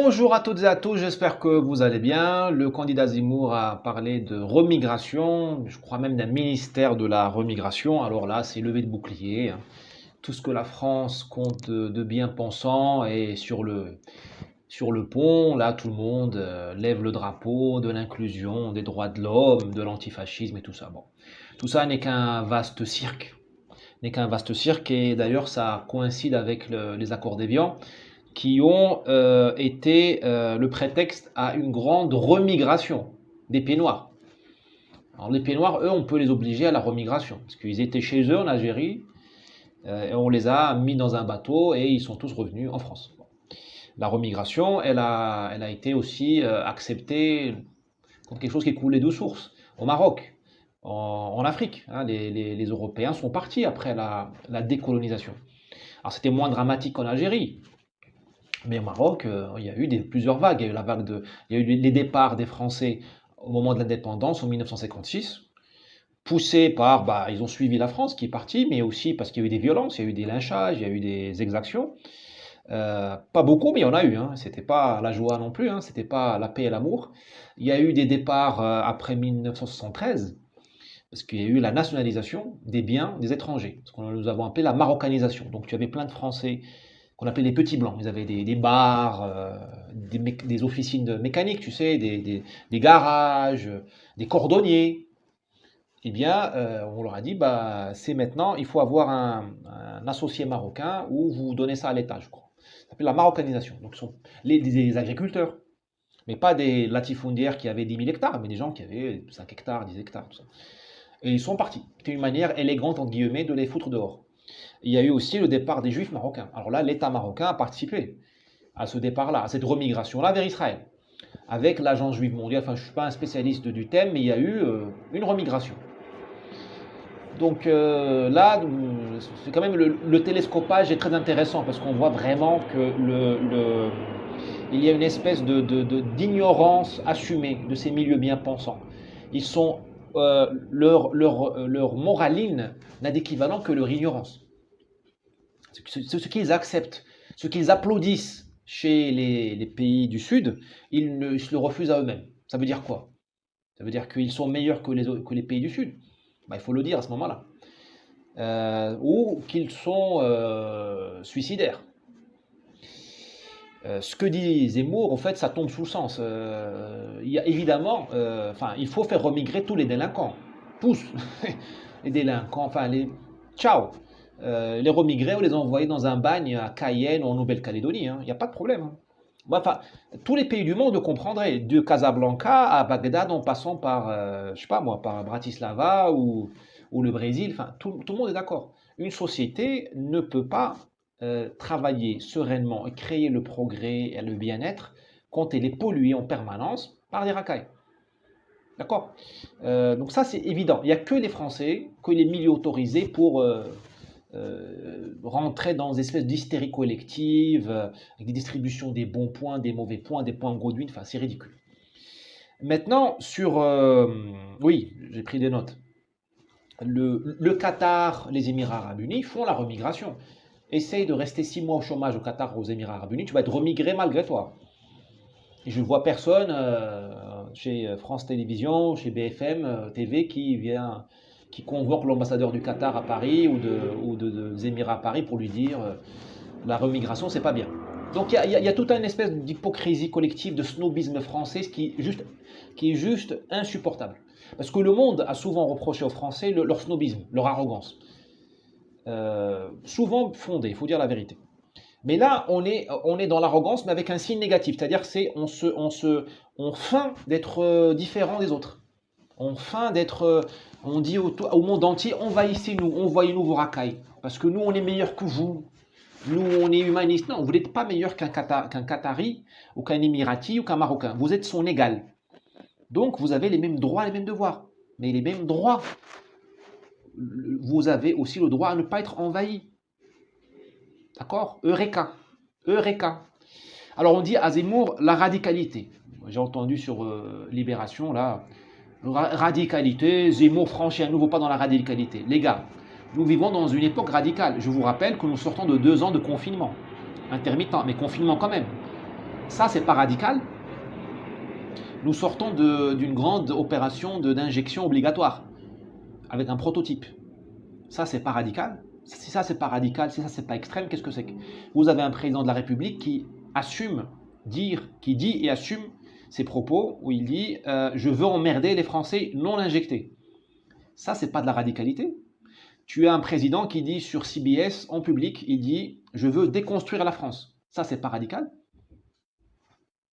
Bonjour à toutes et à tous, j'espère que vous allez bien. Le candidat Zemmour a parlé de remigration, je crois même d'un ministère de la remigration. Alors là, c'est levé de bouclier, hein. Tout ce que la France compte de bien-pensants est sur le pont. Là, tout le monde lève le drapeau de l'inclusion, des droits de l'homme, de l'antifascisme et tout ça. Bon, tout ça n'est qu'un vaste cirque. N'est qu'un vaste cirque et d'ailleurs ça coïncide avec les accords d'Évian qui ont été le prétexte à une grande remigration des Pays noirs. Alors les Pays noirs, eux, on peut les obliger à la remigration, parce qu'ils étaient chez eux en Algérie, et on les a mis dans un bateau et ils sont tous revenus en France. Bon. La remigration, elle a été aussi acceptée comme quelque chose qui coulait de source au Maroc, en Afrique, hein. Les Européens sont partis après la décolonisation. Alors c'était moins dramatique qu'en Algérie, mais au Maroc, il y a eu plusieurs vagues. Il y a eu il y a eu les départs des Français au moment de l'indépendance en 1956, poussés par, ils ont suivi la France qui est partie, mais aussi parce qu'il y a eu des violences, il y a eu des lynchages, il y a eu des exactions. Pas beaucoup, mais il y en a eu, hein. C'était pas la joie non plus, hein. C'était pas la paix et l'amour. Il y a eu des départs après 1973, parce qu'il y a eu la nationalisation des biens des étrangers, ce que nous avons appelé la marocanisation. Donc tu avais plein de Français qu'on appelait les petits blancs. Ils avaient des bars, des officines de mécanique, tu sais, des garages, des cordonniers. Eh bien, on leur a dit, c'est maintenant, il faut avoir un associé marocain ou vous donnez ça à l'État, je crois. Ça s'appelle la marocanisation. Donc, ce sont des agriculteurs, mais pas des latifondières qui avaient 10 000 hectares, mais des gens qui avaient 5 hectares, 10 hectares, tout ça. Et ils sont partis. C'était une manière élégante, entre guillemets, de les foutre dehors. Il y a eu aussi le départ des Juifs marocains. Alors là, l'État marocain a participé à ce départ-là, à cette remigration-là vers Israël, avec l'Agence juive mondiale. Enfin, je ne suis pas un spécialiste du thème, mais il y a eu une remigration. Donc là, c'est quand même le télescopage est très intéressant parce qu'on voit vraiment que il y a une espèce d'ignorance assumée de ces milieux bien pensants. Ils sont, leur moraline n'a d'équivalent que leur ignorance. Ce qu'ils acceptent, ce qu'ils applaudissent chez les pays du Sud, ils se le refusent à eux-mêmes. Ça veut dire quoi? Ça veut dire qu'ils sont meilleurs que les pays du Sud. Il faut le dire à ce moment-là. Ou qu'ils sont suicidaires. Ce que dit Zemmour, en fait, ça tombe sous le sens. Il y a évidemment, il faut faire remigrer tous les délinquants. Tous. Les délinquants, ciao. Les remigrer ou les envoyer dans un bagne à Cayenne ou en Nouvelle-Calédonie, hein. Il n'y a pas de problème, hein. Tous les pays du monde le comprendraient, de Casablanca à Bagdad en passant par, je sais pas moi, par Bratislava ou le Brésil, tout le monde est d'accord. Une société ne peut pas travailler sereinement et créer le progrès et le bien-être quand elle est polluée en permanence par des racailles. D'accord? Donc ça c'est évident. Il n'y a que les Français, que les milieux autorisés pour rentrer dans des espèces d'hystérie collective, avec des distributions des bons points, des mauvais points, des points Godwin, c'est ridicule. Maintenant, oui, j'ai pris des notes. Le Qatar, les Émirats Arabes Unis font la remigration. Essaye de rester 6 mois au chômage au Qatar ou aux Émirats Arabes Unis, tu vas être remigré malgré toi. Et je ne vois personne chez France Télévisions, chez BFM TV qui convoque l'ambassadeur du Qatar à Paris ou des Émirats à Paris pour lui dire la remigration, c'est pas bien. Donc il y a toute une espèce d'hypocrisie collective, de snobisme français qui est juste insupportable. Parce que le monde a souvent reproché aux Français leur snobisme, leur arrogance. Souvent fondée, il faut dire la vérité. Mais là, on est dans l'arrogance, mais avec un signe négatif. C'est-à-dire on feint d'être différent des autres. On dit au monde entier, envahissez-nous, envoyez-nous vos racailles. Parce que nous, on est meilleurs que vous. Nous, on est humanistes. Non, vous n'êtes pas meilleur qu'un Qatari, ou qu'un Émirati, ou qu'un Marocain. Vous êtes son égal. Donc, vous avez les mêmes droits, les mêmes devoirs. Mais les mêmes droits. Vous avez aussi le droit à ne pas être envahi. D'accord? Eureka. Eureka. Alors, on dit à Zemmour la radicalité. J'ai entendu sur Libération, là, radicalité, Zemmour franchit un nouveau pas dans la radicalité. Les gars, nous vivons dans une époque radicale. Je vous rappelle que nous sortons de 2 ans de confinement. Intermittent, mais confinement quand même. Ça, c'est pas radical. Nous sortons d'une grande opération d'injection obligatoire, avec un prototype. Ça, c'est pas radical. Si ça, c'est pas radical, si ça, c'est pas extrême, qu'est-ce que c'est que... Vous avez un président de la République qui assume qui dit et assume ses propos, où il dit je veux emmerder les Français non injectés. Ça, c'est pas de la radicalité. Tu as un président qui dit sur CBS, en public, il dit je veux déconstruire la France. Ça, c'est pas radical.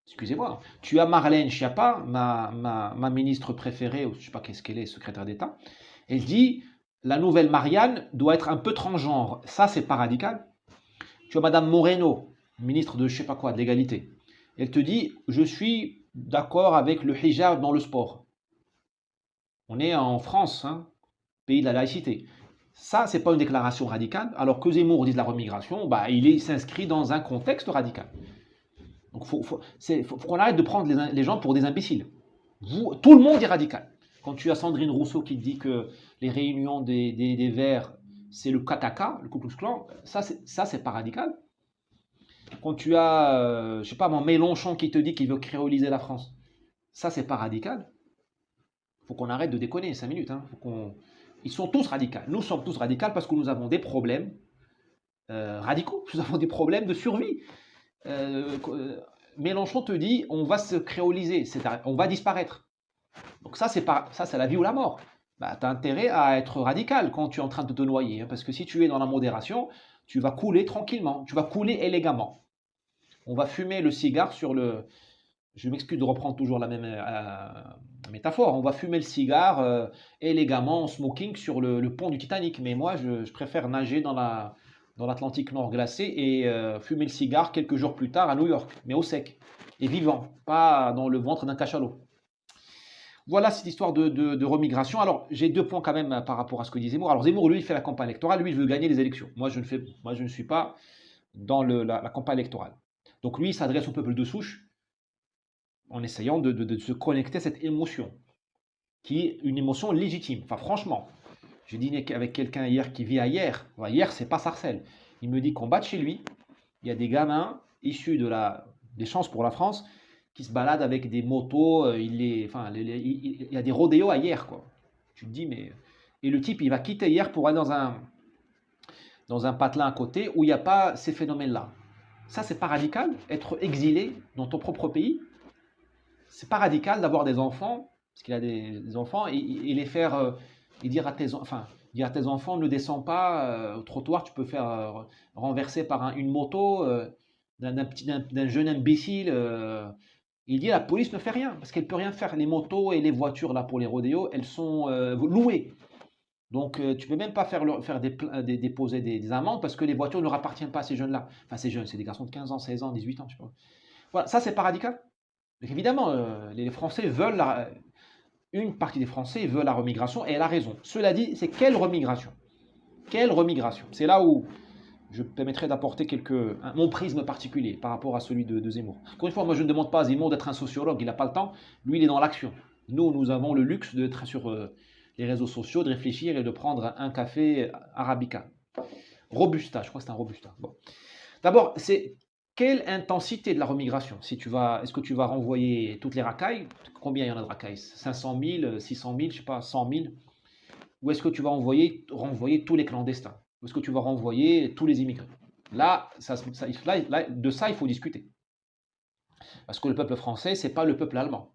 Excusez-moi. Tu as Marlène Schiappa, ma ministre préférée, ou je ne sais pas qu'est-ce qu'elle est, secrétaire d'État. Elle dit la nouvelle Marianne doit être un peu transgenre. Ça, c'est pas radical. Tu as Madame Moreno, ministre de je sais pas quoi, de l'égalité. Elle te dit je suis d'accord avec le hijab dans le sport. On est en France, hein, pays de la laïcité. Ça, c'est pas une déclaration radicale, alors que Zemmour dit de la remigration, bah, il s'inscrit dans un contexte radical. Donc, il faut qu'on arrête de prendre les gens pour des imbéciles. Tout le monde est radical. Quand tu as Sandrine Rousseau qui dit que les réunions des Verts, c'est le KKK, le Ku Klux Klan, ça, c'est pas radical. Quand tu as, je sais pas, Mélenchon qui te dit qu'il veut créoliser la France, ça, c'est pas radical. Il faut qu'on arrête de déconner 5 minutes. Hein. Ils sont tous radicaux. Nous sommes tous radicaux parce que nous avons des problèmes radicaux. Nous avons des problèmes de survie. Mélenchon te dit on va se créoliser, on va disparaître. Donc ça, c'est la vie ou la mort. Bah, tu as intérêt à être radical quand tu es en train de te noyer. Hein, parce que si tu es dans la modération, tu vas couler tranquillement, tu vas couler élégamment. On va fumer le cigare sur le... Je m'excuse de reprendre toujours la même métaphore. On va fumer le cigare élégamment en smoking sur le pont du Titanic. Mais moi, je préfère nager dans l'Atlantique Nord glacé et fumer le cigare quelques jours plus tard à New York, mais au sec et vivant, pas dans le ventre d'un cachalot. Voilà cette histoire de remigration. Alors, j'ai 2 points quand même par rapport à ce que dit Zemmour. Alors, Zemmour, lui, il fait la campagne électorale, lui, il veut gagner les élections. Moi, je ne suis pas dans la campagne électorale. Donc, lui, il s'adresse au peuple de souche en essayant de se connecter à cette émotion, qui est une émotion légitime. Enfin, franchement, j'ai dîné avec quelqu'un hier qui vit à Hier. Enfin, Hier, c'est pas Sarcelles. Il me dit qu'en bas de chez lui, il y a des gamins issus des chances pour la France qui se baladent avec des motos. Il y a des rodéos à Hier, quoi. Tu te dis, mais. Et le type, il va quitter Hier pour aller dans un patelin à côté où il n'y a pas ces phénomènes-là. Ça, c'est pas radical, être exilé dans ton propre pays. C'est pas radical d'avoir des enfants, parce qu'il a des enfants, et les faire. Et dire à tes enfants, ne descends pas au trottoir, tu peux faire renverser par une moto d'un jeune imbécile. Il dit la police ne fait rien, parce qu'elle ne peut rien faire. Les motos et les voitures là pour les rodéos, elles sont louées. Donc tu ne peux même pas déposer des amendes, parce que les voitures ne leur appartiennent pas à ces jeunes-là. Enfin, ces jeunes, c'est des garçons de 15 ans, 16 ans, 18 ans, je sais pas. Voilà, ça c'est pas radical. Donc évidemment, les Français veulent une partie des Français veut la remigration et elle a raison. Cela dit, c'est quelle remigration? Quelle remigration? C'est là où je permettrai d'apporter mon prisme particulier par rapport à celui de Zemmour. Encore une fois, moi je ne demande pas à Zemmour d'être un sociologue, il n'a pas le temps, lui il est dans l'action. Nous avons le luxe d'être sur les réseaux sociaux, de réfléchir et de prendre un café Arabica. Robusta, je crois que c'est un Robusta. Bon. D'abord, c'est quelle intensité de la remigration? Est-ce que tu vas renvoyer toutes les racailles? Combien il y en a de racailles? 500 000, 600 000, je sais pas, 100 000? Ou est-ce que tu vas renvoyer tous les clandestins? Ou est-ce que tu vas renvoyer tous les immigrés? Là, de ça, il faut discuter. Parce que le peuple français, c'est pas le peuple allemand.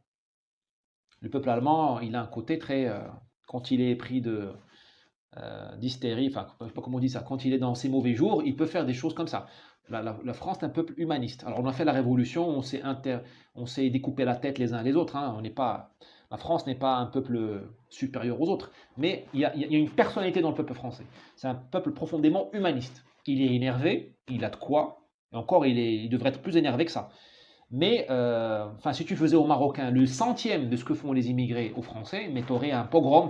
Le peuple allemand, il a un côté très... quand il est pris d'hystérie, enfin, je sais pas comment on dit ça, quand il est dans ses mauvais jours, il peut faire des choses comme ça. La France est un peuple humaniste. Alors on a fait la révolution, on s'est découpé la tête les uns les autres. Hein. La France n'est pas un peuple supérieur aux autres, mais il y a une personnalité dans le peuple français. C'est un peuple profondément humaniste. Il est énervé, il a de quoi, et encore il devrait être plus énervé que ça. Mais si tu faisais aux Marocains le centième de ce que font les immigrés aux Français, mais tu aurais un pogrom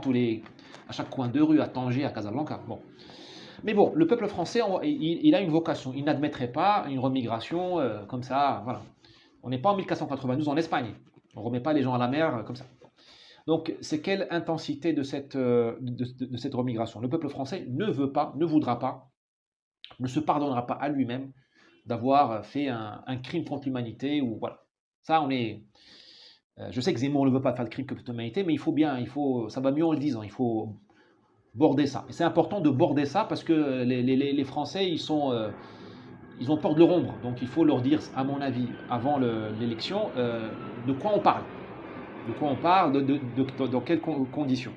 à chaque coin de rue, à Tanger, à Casablanca. Bon. Mais bon, le peuple français, il a une vocation. Il n'admettrait pas une remigration comme ça. Voilà. On n'est pas en 1492 en Espagne. On ne remet pas les gens à la mer comme ça. Donc, c'est quelle intensité de cette remigration? Le peuple français ne veut pas, ne voudra pas, ne se pardonnera pas à lui-même d'avoir fait un crime contre l'humanité, ou voilà. Ça, on est. Je sais que Zemmour ne veut pas faire de crime contre l'humanité, mais ça va mieux en le disant. Il faut border ça. Et c'est important de border ça parce que les Français, ils ont peur de leur ombre. Donc il faut leur dire, à mon avis, avant l'élection, de quoi on parle. De quoi on parle, dans quelles conditions.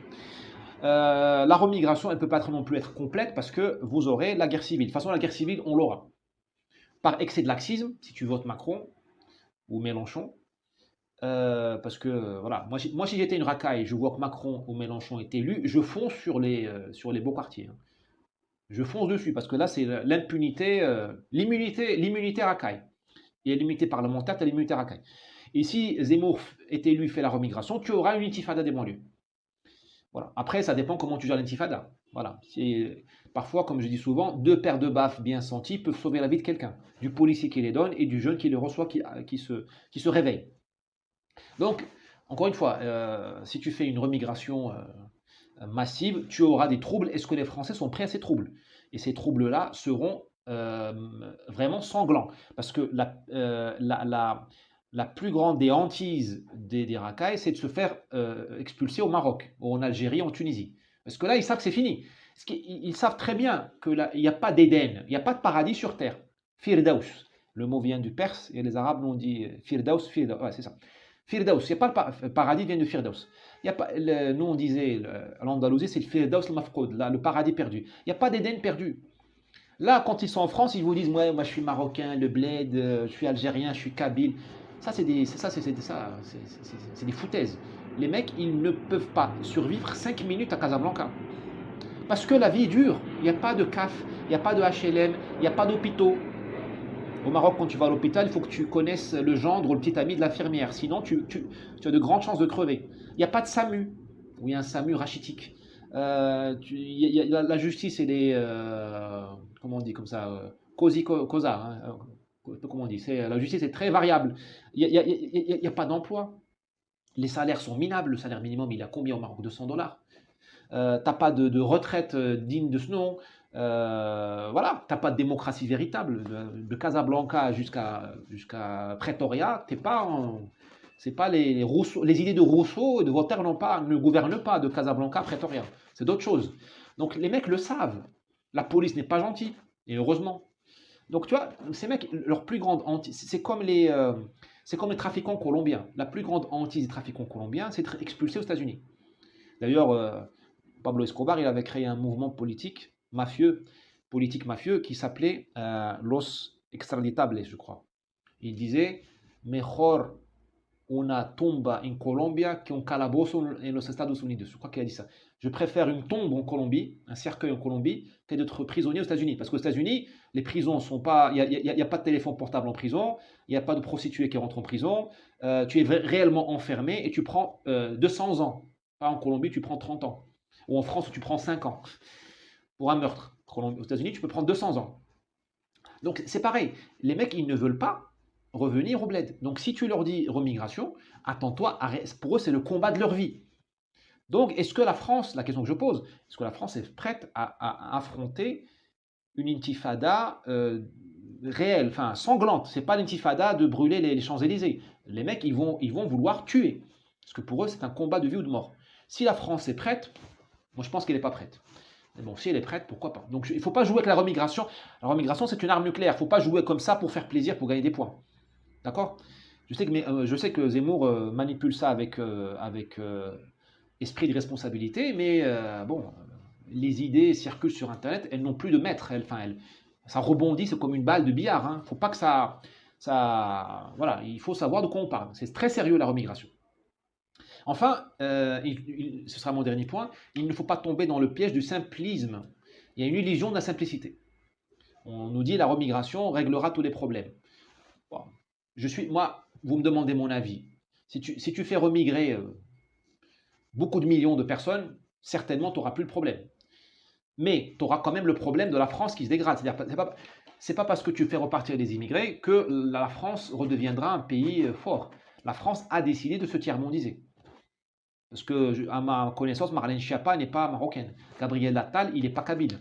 La remigration, elle ne peut pas non plus être complète parce que vous aurez la guerre civile. De toute façon, la guerre civile, on l'aura. Par excès de laxisme, si tu votes Macron ou Mélenchon, parce que, voilà, si j'étais une racaille, je vois que Macron ou Mélenchon est élu, je fonce sur les beaux quartiers, hein. Je fonce dessus, parce que là, c'est l'impunité, l'immunité racaille. Il y a l'immunité parlementaire, tu as l'immunité racaille. Et si Zemmour est élu, fait la remigration, tu auras une intifada des banlieues. Voilà. Après, ça dépend comment tu gères l'intifada. Voilà. Parfois, comme je dis souvent, deux paires de baffes bien senties peuvent sauver la vie de quelqu'un. Du policier qui les donne et du jeune qui les reçoit, qui se réveille. Donc, encore une fois, si tu fais une remigration massive, tu auras des troubles. Est-ce que les Français sont prêts à ces troubles? Et ces troubles-là seront vraiment sanglants. Parce que la plus grande des hantises des racailles, c'est de se faire expulser au Maroc, ou en Algérie, en Tunisie. Parce que là, ils savent que c'est fini. Parce qu'ils savent très bien qu'il n'y a pas d'Éden, il n'y a pas de paradis sur terre. Firdaus. Le mot vient du perse et les Arabes l'ont dit Firdaus, Firdaus. Ouais, c'est ça. Firdaus, il n'y a pas le paradis vient de Firdaus. Il y a pas, nous on disait, à l'Andalousie, c'est le Firdaus al-Mafqoud, le paradis perdu. Il n'y a pas d'Éden perdu. Là, quand ils sont en France, ils vous disent, ouais, moi je suis marocain, le bled, je suis algérien, je suis kabyle. Ça, c'est des foutaises. Les mecs, ils ne peuvent pas survivre 5 minutes à Casablanca. Parce que la vie est dure. Il n'y a pas de CAF, il n'y a pas de HLM, il n'y a pas d'hôpitaux. Au Maroc, quand tu vas à l'hôpital, il faut que tu connaisses le gendre ou le petit ami de l'infirmière. Sinon, tu as de grandes chances de crever. Il n'y a pas de SAMU, ou il y a un SAMU rachitique. La justice, elle est, comment on dit comme ça, cosa, hein, comment on dit, la justice est très variable. Il n'y a pas d'emploi. Les salaires sont minables. Le salaire minimum, il a combien au Maroc? 200 $. T'as pas de retraite digne de ce nom. Voilà, t'as pas de démocratie véritable. De Casablanca jusqu'à Pretoria, c'est pas les idées de Rousseau et de Voltaire ne gouvernent pas de Casablanca à Pretoria. C'est d'autres choses. Donc les mecs le savent. La police n'est pas gentille, et heureusement. Donc tu vois, ces mecs, leur plus grande hantise, c'est comme les trafiquants colombiens. La plus grande hantise des trafiquants colombiens, c'est d'être expulsés aux États-Unis. D'ailleurs, Pablo Escobar, il avait créé un mouvement politique mafieux, qui s'appelait Los Extraditables, je crois. Il disait Mejor una tumba en Colombia qu'un calabozo en los Estados Unidos. Je crois qu'il a dit ça. Je préfère une tombe en Colombie, un cercueil en Colombie, que d'être prisonnier aux États-Unis. Parce qu'aux États-Unis, les prisons sont pas. Il n'y a pas de téléphone portable en prison, il n'y a pas de prostituée qui rentre en prison, tu es réellement enfermé et tu prends 200 ans. Pas en Colombie, tu prends 30 ans. Ou en France, tu prends 5 ans pour un meurtre. Aux États-Unis, tu peux prendre 200 ans. Donc c'est pareil. Les mecs, ils ne veulent pas revenir au bled. Donc si tu leur dis remigration, attends-toi, pour eux, c'est le combat de leur vie. Donc est-ce que la France, la question que je pose, est-ce que la France est prête à affronter une intifada réelle, enfin sanglante? C'est pas l'intifada de brûler les Champs-Élysées. Les mecs, ils vont vouloir tuer. Parce que pour eux, c'est un combat de vie ou de mort. Si la France est prête, moi je pense qu'elle n'est pas prête. Mais bon, si elle est prête, pourquoi pas. Donc il ne faut pas jouer avec la remigration. La remigration, c'est une arme nucléaire. Il ne faut pas jouer comme ça pour faire plaisir, pour gagner des points. D'accord? Je sais que Zemmour manipule ça avec esprit de responsabilité, mais bon, les idées circulent sur Internet, elles n'ont plus de maître. Ça rebondit, c'est comme une balle de billard. Il ne faut pas que voilà, il faut savoir de quoi on parle. C'est très sérieux la remigration. Enfin, ce sera mon dernier point, il ne faut pas tomber dans le piège du simplisme. Il y a une illusion de la simplicité. On nous dit la remigration réglera tous les problèmes. Bon, moi, vous me demandez mon avis. Si tu fais remigrer beaucoup de millions de personnes, certainement tu n'auras plus le problème. Mais tu auras quand même le problème de la France qui se dégrade. C'est pas parce que tu fais repartir des immigrés que la France redeviendra un pays fort. La France a décidé de se tiers-mondiser. Parce que, à ma connaissance, Marlène Schiappa n'est pas marocaine. Gabriel Attal, il n'est pas kabyle.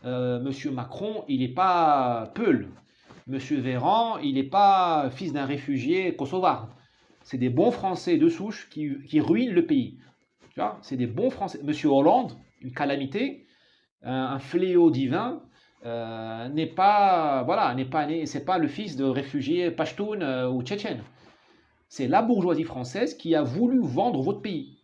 Monsieur Macron, il n'est pas Peul. Monsieur Véran, il n'est pas fils d'un réfugié kosovar. C'est des bons Français de souche qui ruinent le pays. Tu vois, c'est des bons Français. Monsieur Hollande, une calamité, un fléau divin, n'est pas, voilà, n'est pas né, c'est pas le fils de réfugiés pashtoun ou tchétchènes. C'est la bourgeoisie française qui a voulu vendre votre pays.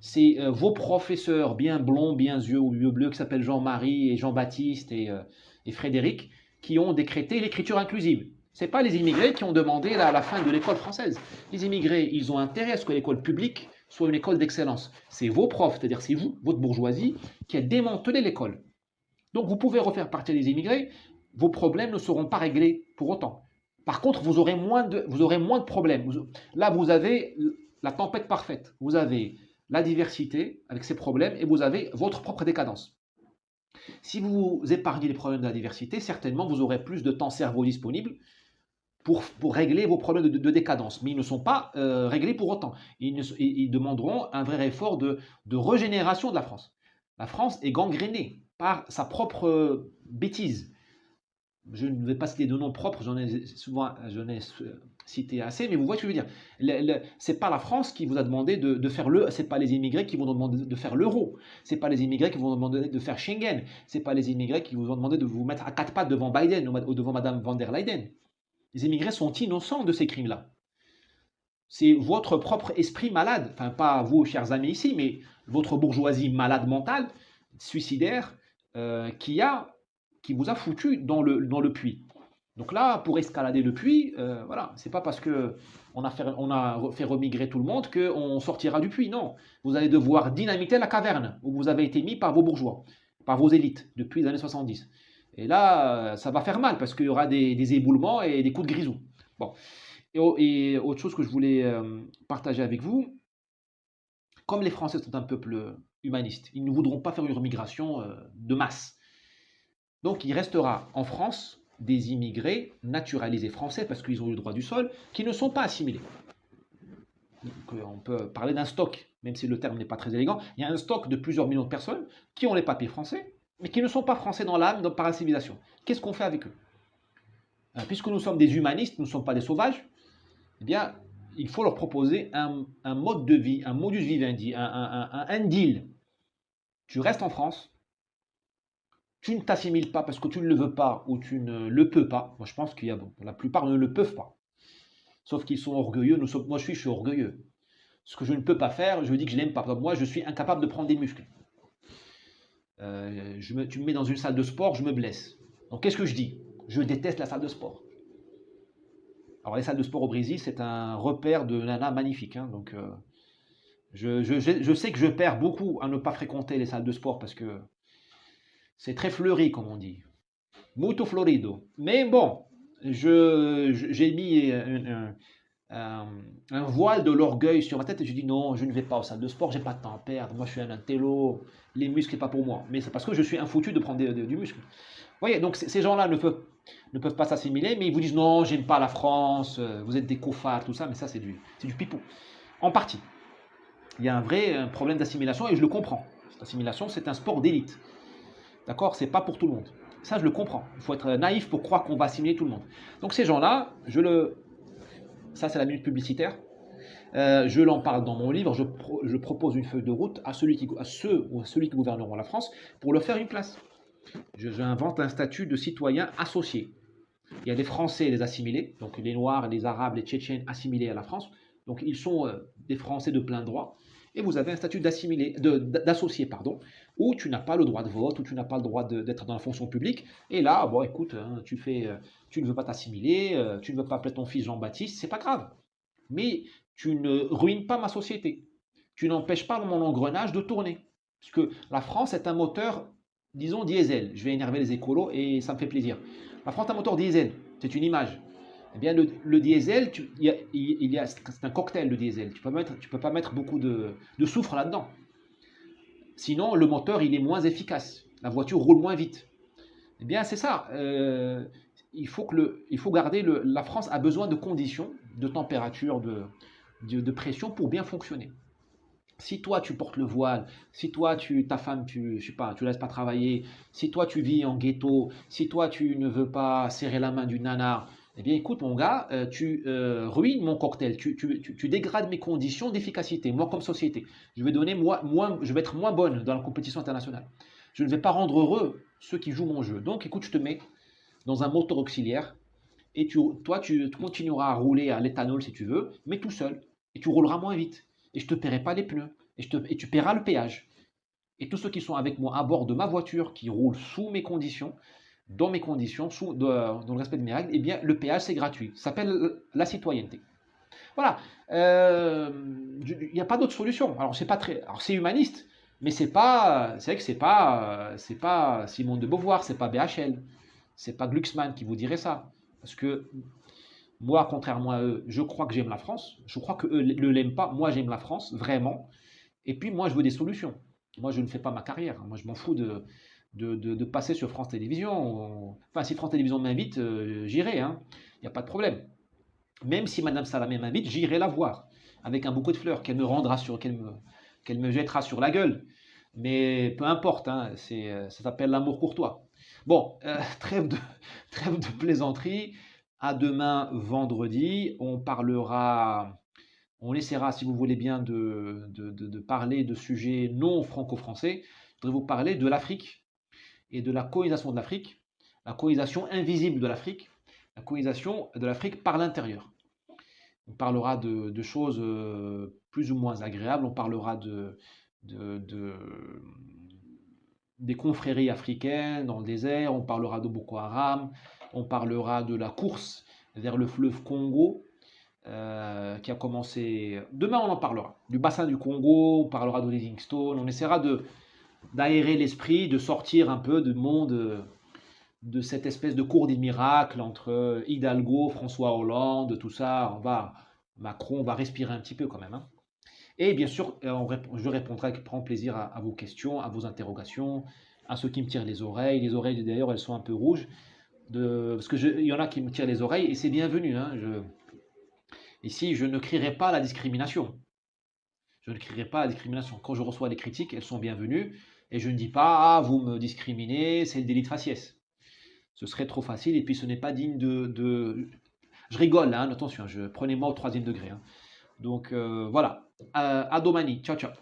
C'est vos professeurs bien blonds, bien yeux bleus, qui s'appellent Jean-Marie et Jean-Baptiste et Frédéric, qui ont décrété l'écriture inclusive. Ce n'est pas les immigrés qui ont demandé la fin de l'école française. Les immigrés, ils ont intérêt à ce que l'école publique soit une école d'excellence. C'est vos profs, c'est-à-dire c'est vous, votre bourgeoisie, qui a démantelé l'école. Donc vous pouvez refaire partie des immigrés, vos problèmes ne seront pas réglés pour autant. Par contre, vous aurez moins de problèmes. Là, vous avez la tempête parfaite. Vous avez la diversité avec ses problèmes et vous avez votre propre décadence. Si vous épargnez les problèmes de la diversité, certainement vous aurez plus de temps cerveau disponible pour régler vos problèmes de décadence. Mais ils ne sont pas réglés pour autant. Ils demanderont un vrai effort de régénération de la France. La France est gangrénée par sa propre bêtise. Je ne vais pas citer de noms propres, j'en ai cité assez, mais vous voyez ce que je veux dire. Ce n'est pas la France qui vous a demandé de faire ce n'est pas les immigrés qui vous ont demandé de faire l'euro, ce n'est pas les immigrés qui vous ont demandé de faire Schengen, ce n'est pas les immigrés qui vous ont demandé de vous mettre à quatre pattes devant Biden ou devant Madame van der Leyen. Les immigrés sont innocents de ces crimes-là. C'est votre propre esprit malade, enfin pas vous, chers amis ici, mais votre bourgeoisie malade mentale, suicidaire, qui vous a foutu dans le puits. Donc là, pour escalader le puits, voilà, c'est pas parce que on a fait remigrer tout le monde qu'on sortira du puits. Non, vous allez devoir dynamiter la caverne où vous avez été mis par vos bourgeois, par vos élites depuis les années 70. Et là, ça va faire mal parce qu'il y aura des éboulements et des coups de grisou. Bon. Et autre chose que je voulais partager avec vous, comme les Français sont un peuple humaniste, ils ne voudront pas faire une remigration de masse. Donc il restera en France des immigrés naturalisés français parce qu'ils ont eu le droit du sol, qui ne sont pas assimilés. Donc, on peut parler d'un stock, même si le terme n'est pas très élégant. Il y a un stock de plusieurs millions de personnes qui ont les papiers français, mais qui ne sont pas français dans l'âme, par assimilation. Qu'est-ce qu'on fait avec eux? Puisque nous sommes des humanistes, nous ne sommes pas des sauvages, eh bien, il faut leur proposer un mode de vie, un modus vivendi, un deal. Tu restes en France, tu ne t'assimiles pas parce que tu ne le veux pas ou tu ne le peux pas. Moi, je pense qu'il y a, la plupart ne le peuvent pas. Sauf qu'ils sont orgueilleux. Moi, je suis orgueilleux. Ce que je ne peux pas faire, je dis que je n'aime pas. Moi, je suis incapable de prendre des muscles. Tu me mets dans une salle de sport, je me blesse. Donc, qu'est-ce que je dis? Je déteste la salle de sport. Alors, les salles de sport au Brésil, c'est un repère de nana magnifique. Hein, donc, je sais que je perds beaucoup à ne pas fréquenter les salles de sport parce que c'est très fleuri, comme on dit. Muito florido. Mais bon, j'ai mis un voile de l'orgueil sur ma tête et je dis non, je ne vais pas aux salles de sport, j'ai pas de temps à perdre. Moi, je suis un intello, les muscles, c'est pas pour moi. Mais c'est parce que je suis un foutu de prendre du muscle. Vous voyez, donc ces gens-là ne peuvent pas s'assimiler, mais ils vous disent non, j'aime pas la France, vous êtes des cofards, tout ça, mais ça, c'est du pipeau. En partie. Il y a un vrai problème d'assimilation et je le comprends. Cette assimilation, c'est un sport d'élite. D'accord? C'est pas pour tout le monde. Ça, je le comprends. Il faut être naïf pour croire qu'on va assimiler tout le monde. Donc ces gens-là, ça c'est la minute publicitaire. Je l'en parle dans mon livre. Je propose une feuille de route à ceux qui gouverneront la France pour leur faire une place. J'invente un statut de citoyen associé. Il y a les Français et les assimilés, donc les Noirs, les Arabes, les Tchétchènes assimilés à la France. Donc ils sont des Français de plein droit. Et vous avez un statut d'associé, où tu n'as pas le droit de vote, où tu n'as pas le droit d'être dans la fonction publique. Et là, bon, écoute, hein, tu ne veux pas t'assimiler, tu ne veux pas appeler ton fils Jean-Baptiste, c'est pas grave. Mais tu ne ruines pas ma société. Tu n'empêches pas mon engrenage de tourner. Parce que la France est un moteur, disons, diesel. Je vais énerver les écolos et ça me fait plaisir. La France est un moteur diesel, c'est une image. Eh bien, le diesel, c'est un cocktail, le diesel. Tu peux pas mettre beaucoup de soufre là-dedans. Sinon, le moteur, il est moins efficace. La voiture roule moins vite. Eh bien, c'est ça. Il faut garder la France a besoin de conditions, de température, de pression pour bien fonctionner. Si toi tu portes le voile, si toi ta femme je sais pas, tu laisses pas travailler, si toi tu vis en ghetto, si toi tu ne veux pas serrer la main d'une nana, eh bien écoute mon gars, tu ruines mon cocktail, tu dégrades mes conditions d'efficacité, moi comme société. Je vais donner je vais être moins bonne dans la compétition internationale. Je ne vais pas rendre heureux ceux qui jouent mon jeu. Donc écoute, je te mets dans un moteur auxiliaire et toi tu continueras à rouler à l'éthanol si tu veux, mais tout seul. Et tu rouleras moins vite. Et je ne te paierai pas les pneus. Et tu paieras le péage. Et tous ceux qui sont avec moi à bord de ma voiture, qui roulent sous mes conditions, dans mes conditions, dans le respect de mes règles, eh bien, le péage, c'est gratuit. Ça s'appelle la citoyenneté. Voilà. Il n'y a pas d'autre solution. Alors, c'est humaniste, mais c'est vrai que c'est pas Simone de Beauvoir, c'est pas BHL, c'est pas Glucksmann qui vous dirait ça. Parce que moi, contrairement à eux, je crois que j'aime la France. Je crois qu'eux ne l'aiment pas. Moi, j'aime la France, vraiment. Et puis, moi, je veux des solutions. Moi, je ne fais pas ma carrière. Moi, je m'en fous de passer sur France Télévisions. Enfin, si France Télévisions m'invite, j'irai. Hein. Il n'y a pas de problème. Même si Madame Salamé m'invite, j'irai la voir. Avec un bouquet de fleurs qu'elle me jettera sur la gueule. Mais peu importe, hein, ça s'appelle l'amour courtois. Bon, trêve de plaisanterie. À demain, vendredi. On essaiera, si vous voulez bien, de parler de sujets non franco-français. Je voudrais vous parler de l'Afrique et de la colonisation de l'Afrique, la colonisation invisible de l'Afrique, la colonisation de l'Afrique par l'intérieur. On parlera de choses plus ou moins agréables, on parlera de- des confréries africaines dans le désert, on parlera de Boko Haram, on parlera de la course vers le fleuve Congo, qui a commencé. Demain, on en parlera. Du bassin du Congo, on parlera de Livingstone, on essaiera d'aérer l'esprit, de sortir un peu du monde, de cette espèce de cours des miracles entre Hidalgo, François Hollande, tout ça. Macron, on va respirer un petit peu quand même. Hein. Et bien sûr, je répondrai avec grand plaisir à vos questions, à vos interrogations, à ceux qui me tirent les oreilles. Les oreilles, d'ailleurs, elles sont un peu rouges. Parce il y en a qui me tirent les oreilles et c'est bienvenu. Hein, ici, je ne crierai pas à la discrimination. Je ne crierai pas à la discrimination. Quand je reçois des critiques, elles sont bienvenues. Et je ne dis pas, ah, vous me discriminez, c'est le délit de faciès. Ce serait trop facile et puis ce n'est pas digne Je rigole, hein, attention, prenez-moi au troisième degré. Hein. Donc voilà, à domani, ciao ciao.